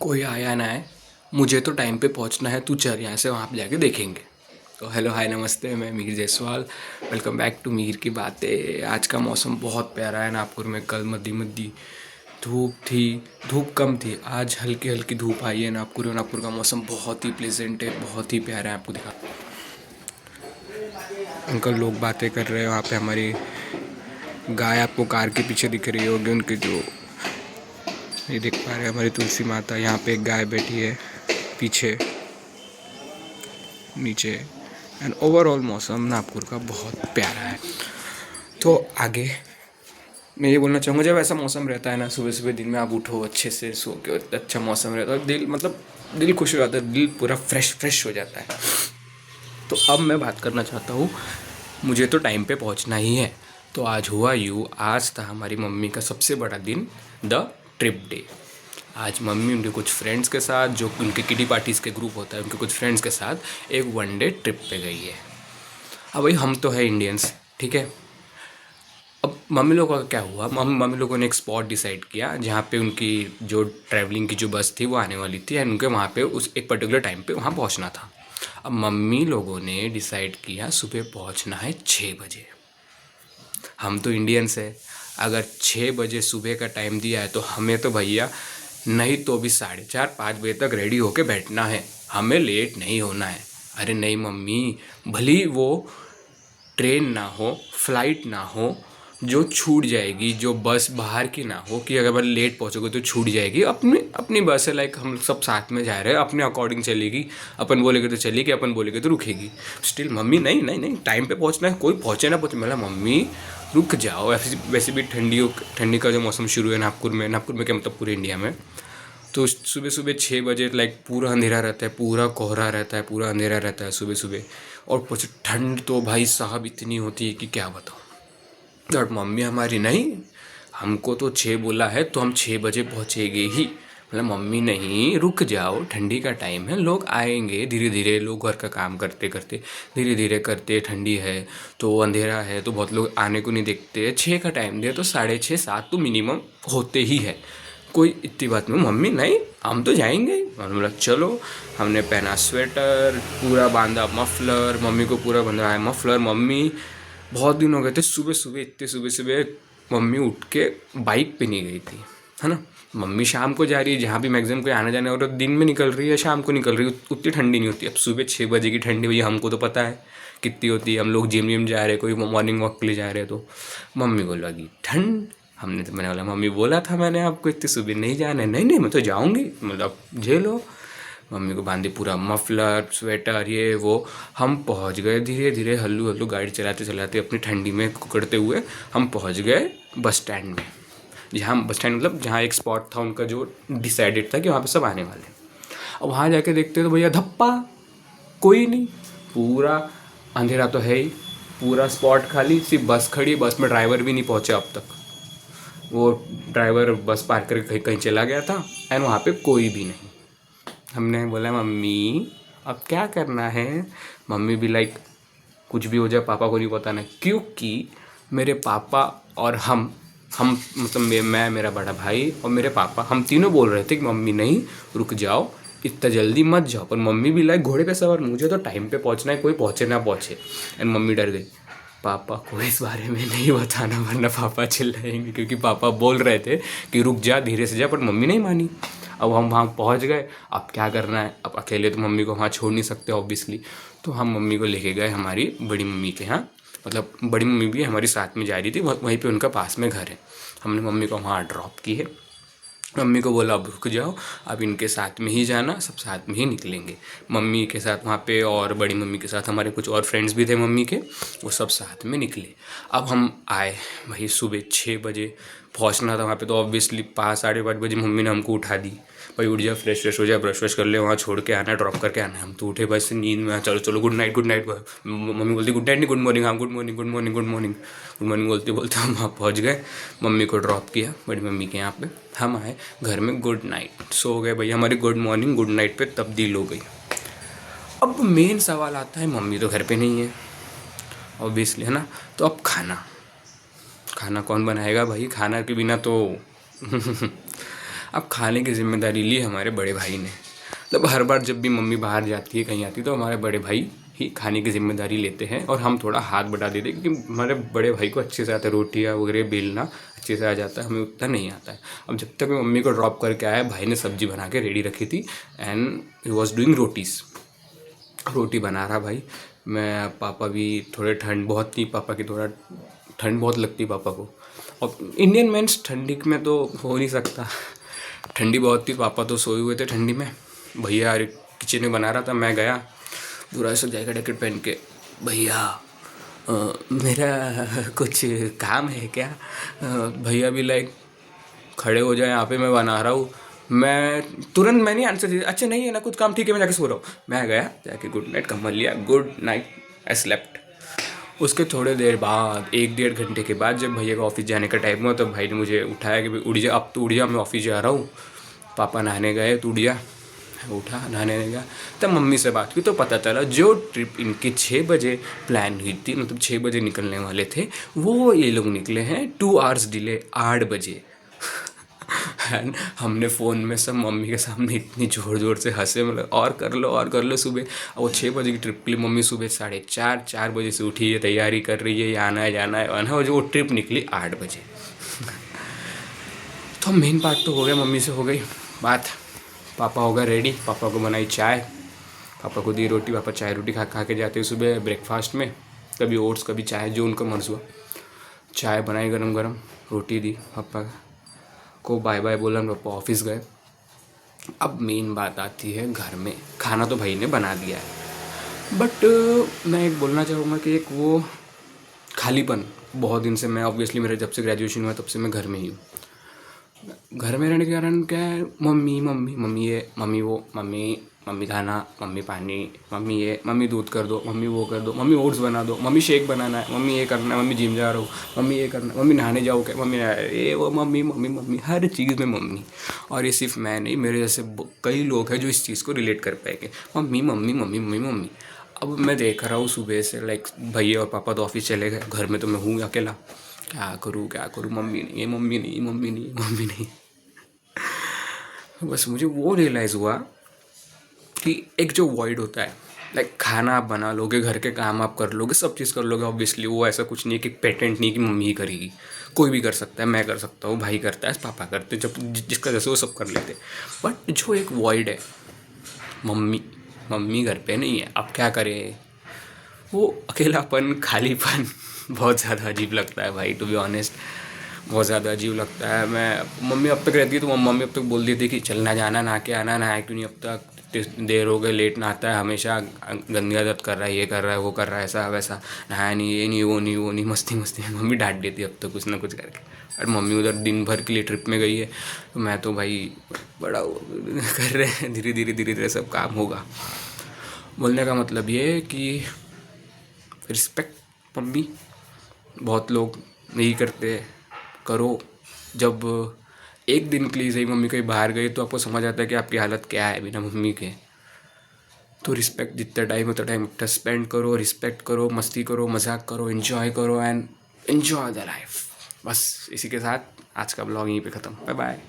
कोई आया ना है। मुझे तो टाइम पे पहुंचना है, तू चल यहाँ से, वहाँ पे जाके देखेंगे। तो हेलो हाय नमस्ते, मैं Mir Jaiswal. Welcome back to Mir की बातें। आज का मौसम बहुत प्यारा है नागपुर में। कल मद्दी मद्दी धूप थी, धूप कम थी। आज हल्की हल्की धूप आई है नागपुर में। नागपुर का मौसम बहुत ही प्लेजेंट है, बहुत ही प्यारा है। आपको दिखा, अंकल लोग बातें कर रहे हैं वहाँ पे। हमारी गाय आपको कार के पीछे दिख रही होगी, उनके जो ये देख पा रहे हैं हमारी तुलसी माता। यहाँ पे एक गाय बैठी है पीछे नीचे। एंड ओवरऑल मौसम नागपुर का बहुत प्यारा है। तो आगे मैं ये बोलना चाहूँगा, जब ऐसा मौसम रहता है ना, सुबह सुबह दिन में आप उठो अच्छे से, सो के, अच्छा मौसम रहता है, दिल मतलब दिल खुश हो जाता है, दिल पूरा फ्रेश फ्रेश हो जाता है। तो अब मैं बात करना चाहता हूँ, मुझे तो टाइम पे पहुँचना ही है। तो आज हुआ यूँ, आज था हमारी मम्मी का सबसे बड़ा दिन, द ट्रिप डे। आज मम्मी उनके कुछ फ्रेंड्स के साथ, जो उनके किटी पार्टीज़ के ग्रुप होता है, उनके कुछ फ्रेंड्स के साथ एक वन डे ट्रिप पे गई है। अब भाई हम तो है इंडियंस, ठीक है। अब मम्मी लोगों का क्या हुआ, मम्मी लोगों ने एक स्पॉट डिसाइड किया जहाँ पे उनकी जो ट्रैवलिंग की जो बस थी वो आने वाली थी, एंड उनके वहाँ पे उस एक पर्टिकुलर टाइम पे वहाँ पहुँचना था। अब मम्मी लोगों ने डिसाइड किया सुबह पहुँचना है 6 बजे। हम तो इंडियंस है, अगर 6 बजे सुबह का टाइम दिया है तो हमें तो भैया नहीं तो भी 4:30-5 बजे तक रेडी होके बैठना है, हमें लेट नहीं होना है। अरे नहीं मम्मी, भली वो ट्रेन ना हो, फ्लाइट ना हो, जो छूट जाएगी, जो बस बाहर की ना हो कि अगर लेट पहुंचोगे तो छूट जाएगी। अपनी अपनी बस है, लाइक हम सब साथ में जा रहे हैं, अपने अकॉर्डिंग चलेगी। अपन बोलेगे तो चलेगी, अपन बोलेगे तो रुकेगी। स्टिल मम्मी नहीं नहीं नहीं, टाइम पे पहुंचना है, कोई पहुंचे ना पहुंचे। मेरा मम्मी रुक जाओ, वैसे भी ठंडी का जो मौसम शुरू है नागपुर में क्या मतलब पूरे इंडिया में। तो सुबह सुबह 6 बजे लाइक पूरा अंधेरा रहता है, पूरा कोहरा रहता है, पूरा अंधेरा रहता है सुबह सुबह। और कुछ ठंड तो भाई साहब इतनी होती है कि क्या बताऊँ। और मम्मी हमारी नहीं, हमको तो 6 बोला है तो हम 6 बजे पहुँचेंगे ही। मतलब मम्मी नहीं, रुक जाओ, ठंडी का टाइम है, लोग आएंगे धीरे धीरे, लोग घर का काम करते करते धीरे धीरे करते, ठंडी है तो अंधेरा है तो बहुत लोग आने को नहीं देखते। 6 का टाइम दे तो 6:30-7 तो मिनिमम होते ही है, कोई इतनी बात नहीं। मम्मी नहीं, हम तो जाएंगे ही। हमने बोला चलो। हमने पहना स्वेटर, पूरा बांधा मफलर, मम्मी को पूरा बंधा है मफलर। मम्मी बहुत दिन हो गए थे सुबह सुबह, इतने सुबह सुबह मम्मी उठ के बाइक पे नहीं गई थी, है ना। मम्मी शाम को जा रही है, जहाँ भी मैक्सिमम कोई आने जाने, और दिन में निकल रही है, शाम को निकल रही है, उतनी ठंडी नहीं होती। अब सुबह 6 बजे की ठंडी भैया हमको तो पता है कितनी होती है। हम लोग जिम विम जा रहे हैं, कोई मॉर्निंग वॉक के लिए जा रहे हैं, तो मम्मी को लगी ठंड। मैंने बोला मम्मी बोला था मैंने आपको इतनी सुबह नहीं जाना है। नहीं नहीं मैं तो जाऊँगी, मतलब झेलो। मम्मी को बांधी पूरा मफलर स्वेटर ये वो। हम पहुंच गए धीरे धीरे, हल्लू हल्लू गाड़ी चलाते चलाते, अपनी ठंडी में कुकड़ते हुए हम पहुंच गए बस स्टैंड में। जहाँ बस स्टैंड मतलब जहाँ एक स्पॉट था उनका जो डिसाइडेड था कि वहाँ पे सब आने वाले। अब वहाँ जाके देखते तो भैया धप्पा, कोई नहीं, पूरा अंधेरा तो है ही, पूरा स्पॉट खाली, सिर्फ बस खड़ी। बस में ड्राइवर भी नहीं पहुँचे अब तक, वो ड्राइवर बस पार्क करके कहीं कहीं चला गया था, एंड वहाँ पे कोई भी नहीं। हमने बोला मम्मी अब क्या करना है। मम्मी भी लाइक कुछ भी हो जाए पापा को नहीं बताना, क्योंकि मेरे पापा और हम मतलब मैं, मेरा बड़ा भाई और मेरे पापा, हम तीनों बोल रहे थे कि मम्मी नहीं, रुक जाओ, इतना जल्दी मत जाओ। पर मम्मी भी लाइक घोड़े पे सवार, मुझे तो टाइम पे पहुंचना है, कोई पहुंचे ना पहुंचे। एंड मम्मी डर गई, पापा को इस बारे में नहीं बताना वरना पापा चिल्लाएंगे, क्योंकि पापा बोल रहे थे कि रुक जा धीरे से जा, पर मम्मी नहीं मानी। अब हम वहाँ पहुँच गए, अब क्या करना है, अब अकेले तो मम्मी को वहाँ छोड़ नहीं सकते ऑब्वियसली। तो हम मम्मी को लेके गए हमारी बड़ी मम्मी के यहाँ, मतलब बड़ी मम्मी भी हमारी साथ में जा रही थी, वहीं पे उनका पास में घर है। हमने मम्मी को वहाँ ड्रॉप की है। मम्मी को बोला अब रुक जाओ, अब इनके साथ में ही जाना, सब साथ में ही निकलेंगे। मम्मी के साथ वहाँ पे और बड़ी मम्मी के साथ हमारे कुछ और फ्रेंड्स भी थे मम्मी के, वो सब साथ में निकले। अब हम आए भाई, सुबह 6 बजे पहुँचना था वहाँ पे, तो ऑब्वियसली 5-5:30 बजे मम्मी ने हमको उठा दी, भाई उठ जा, फ्रेश फ्रेश हो जा, ब्रश व्रश कर ले, वहाँ छोड़ के आना, ड्रॉप करके आना है। हम तो उठे बस नींद में, चलो चलो good night good night. Mummy बोलती गुड नाइट नहीं गुड मॉर्निंग, हाँ good morning good morning good morning good morning बोलते बोलते हम वहाँ पहुँच गए। मम्मी को ड्रॉप किया बड़ी मम्मी के यहाँ पे, हम आए घर में, गुड नाइट, सो गए भैया। हमारी गुड मॉर्निंग गुड नाइट पे तब्दील हो गई। अब मेन सवाल आता है, मम्मी तो घर पे नहीं है ऑब्वियसली, है ना। तो अब खाना खाना कौन बनाएगा भाई, खाना के बिना तो अब खाने की जिम्मेदारी ली हमारे बड़े भाई ने। मतलब हर बार जब भी मम्मी बाहर जाती है कहीं आती है तो हमारे बड़े भाई ही खाने की जिम्मेदारी लेते हैं और हम थोड़ा हाथ बटा देते हैं क्योंकि हमारे बड़े भाई को अच्छे से आता है, रोटियाँ वगैरह बेलना अच्छे से आ जाता है, हमें उतना नहीं आता है। अब जब तक मैं मम्मी को ड्रॉप करके आया, भाई ने सब्जी बना के रेडी रखी थी and he was doing rotis. रोटी बना रहा भाई, मैं पापा भी थोड़े ठंड बहुत थी, पापा की थोड़ा ठंड बहुत लगती पापा को, और इंडियन मेंस ठंडी में तो हो नहीं सकता, ठंडी बहुत थी, पापा तो सोए हुए थे ठंडी में। भैया किचन में बना रहा था, मैं गया पूरा ऐसा जैकेट वैकेट पहन के, भैया मेरा कुछ काम है क्या? भैया भी लाइक खड़े हो जाए, यहाँ पे मैं बना रहा हूँ। मैं तुरंत मैंने आंसर दिया, अच्छा नहीं है ना कुछ काम, ठीक है मैं जाके सो रहा हूँ। मैं गया जाके गुड नाइट कंबल लिया, गुड नाइट, आई स्लेप्ट। उसके थोड़े देर बाद 1-1.5 घंटे के बाद जब भैया का ऑफिस जाने का टाइम हुआ तब भाई ने मुझे उठाया कि भाई उठ जा, अब तो उठ जा, मैं ऑफिस जा रहा हूँ। पापा नहाने गए तो उठ जा, उठा नहाने गया। तब मम्मी से बात की तो पता चला जो ट्रिप इनकी 6 बजे प्लान हुई थी, मतलब 6 बजे निकलने वाले थे, वो ये लोग निकले हैं 2 आवर्स डिले, 8 बजे। एंड हमने फ़ोन में सब मम्मी के सामने इतनी ज़ोर ज़ोर से हंसे, मतलब और कर लो सुबह। और वो 6 बजे की ट्रिप के लिए मम्मी सुबह 4:30 बजे से उठी है, तैयारी कर रही है, ये आना है जाना है आना है, और जो वो ट्रिप निकली 8 बजे। तो मेन पार्ट तो हो गया, मम्मी से हो गई बात, पापा हो गए रेडी, पापा को बनाई चाय, पापा को दी रोटी, पापा चाय रोटी खा के जाते हैं सुबह ब्रेकफास्ट में, कभी ओट्स कभी चाय, जो उनका मर्ज़ हुआ। चाय बनाई गरम गरम, रोटी दी, पापा को बाय बाय बोला, पापा ऑफिस गए। अब मेन बात आती है घर में, खाना तो भाई ने बना दिया है, बट मैं एक बोलना चाहूँगा कि एक वो खालीपन, बहुत दिन से मैं ऑब्वियसली मेरे जब से ग्रेजुएशन हुआ तब से मैं घर में ही हूँ। घर में रहने के कारण क्या है, मम्मी मम्मी मम्मी ये मम्मी वो, मम्मी खाना, मम्मी पानी, मम्मी ये, मम्मी दूध कर दो, मम्मी वो कर दो, मम्मी ओट्स बना दो, मम्मी शेक बनाना है, मम्मी ये करना है, मम्मी जिम जा रहा हूँ, मम्मी ये करना है, मम्मी नहाने जाओ क्या, मम्मी ये वो, मम्मी मम्मी मम्मी, हर चीज़ में मम्मी। और ये सिर्फ मैं नहीं, मेरे जैसे कई लोग हैं जो इस चीज़ को रिलेट कर पाएंगे, mummy mummy mummy mummy mummy. अब मैं देख रहा हूँ सुबह से लाइक भैया और पापा तो ऑफिस चले गए, घर में तो मैं हूँ अकेला, क्या करूँ, मम्मी नहीं है, मम्मी नहीं, मम्मी नहीं, मम्मी नहीं। बस मुझे वो रियलाइज़ हुआ कि एक जो वॉइड होता है, लाइक खाना आप बना लोगे, घर के काम आप कर लोगे, सब चीज़ कर लोगे ऑब्वियसली, वो ऐसा कुछ नहीं है कि पेटेंट नहीं कि मम्मी ही करेगी, कोई भी कर सकता है, मैं कर सकता हूँ, भाई करता है, पापा करते, जब जिसका जैसे वो सब कर लेते। बट जो एक वॉइड है, मम्मी मम्मी घर पे नहीं है, अब क्या करें, वो अकेलापन, खालीपन बहुत ज़्यादा अजीब लगता है भाई, टू बी ऑनेस्ट, बहुत ज़्यादा अजीब लगता है। मैं मम्मी अब तक रहती है तो मम्मी अब तक बोल देती कि चलना जाना, नहा के आना, नहाया क्यों नहीं अब तक, देर हो गई, लेट नहाता है हमेशा, गंदी आदत कर रहा है, ये कर रहा है, वो कर रहा है, ऐसा वैसा, नहाया नहीं, ये नहीं, वो नहीं, वो नहीं, मस्ती मस्ती में मम्मी डांट देती है अब तो कुछ ना कुछ करके। और मम्मी उधर दिन भर के लिए ट्रिप में गई है, तो मैं तो भाई बड़ा कर रहे हैं, धीरे धीरे सब काम होगा। बोलने का मतलब ये है कि रिस्पेक्ट मम्मी, बहुत लोग नहीं करते, करो। जब एक दिन के लिए सही मम्मी कहीं बाहर गई तो आपको समझ आता है कि आपकी हालत क्या है बिना मम्मी के। तो रिस्पेक्ट जितना टाइम उतना टाइम स्पेंड करो, रिस्पेक्ट करो, मस्ती करो, मजाक करो, एंजॉय करो एंड एंजॉय द लाइफ। बस इसी के साथ आज का ब्लॉग यहीं पे ख़त्म, बाय बाय।